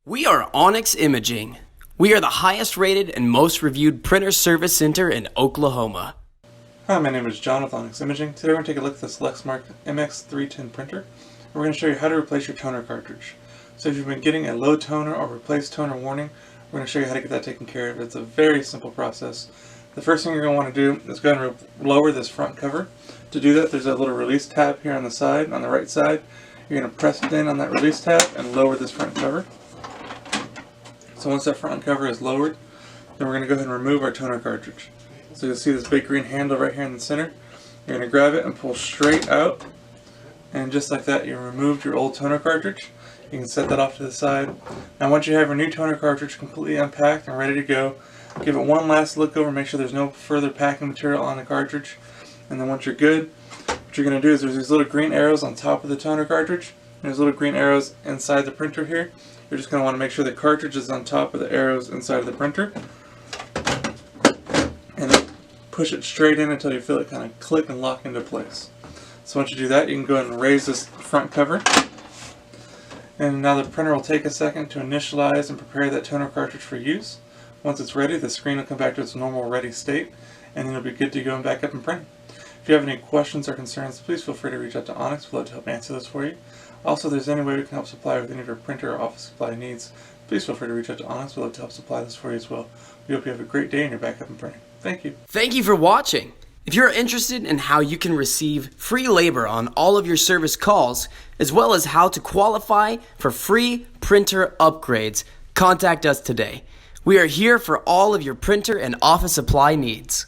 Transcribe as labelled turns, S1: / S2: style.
S1: We are Onyx Imaging. We are the highest rated and most reviewed printer service center in Oklahoma.
S2: Hi, my name is John with Onyx Imaging. Today we're going to take a look at this Lexmark MX310 printer. We're going to show you how to replace your toner cartridge. So if you've been getting a low toner or replace toner warning, we're going to show you how to get that taken care of. It's a very simple process. The first thing you're going to want to do is go ahead and lower this front cover. To do that, there's a little release tab here on the side, on the right side. You're going to press it in on that release tab and lower this front cover. So once that front cover is lowered, then we're going to go ahead and remove our toner cartridge. So you'll see this big green handle right here in the center. You're going to grab it and pull straight out, and just like that you removed your old toner cartridge. You can set that off to the side. Now once you have your new toner cartridge completely unpacked and ready to go, give it one last look over, make sure there's no further packing material on the cartridge. And then once you're good, what you're going to do is there's these little green arrows on top of the toner cartridge. And there's little green arrows inside the printer here. You're just going to want to make sure the cartridge is on top of the arrows inside of the printer. And then push it straight in until you feel it kind of click and lock into place. So once you do that, you can go ahead and raise this front cover. And now the printer will take a second to initialize and prepare that toner cartridge for use. Once it's ready, the screen will come back to its normal ready state, and then it'll be good to go and back up and print. If you have any questions or concerns, please feel free to reach out to Onyx. We'd love to help answer those for you. Also, if there's any way we can help supply with any of your printer or office supply needs, please feel free to reach out to Onyx. We'd love to help supply this for you as well. We hope you have a great day and you're back up and printing. Thank you.
S1: Thank you for watching. If you're interested in how you can receive free labor on all of your service calls, as well as how to qualify for free printer upgrades, contact us today. We are here for all of your printer and office supply needs.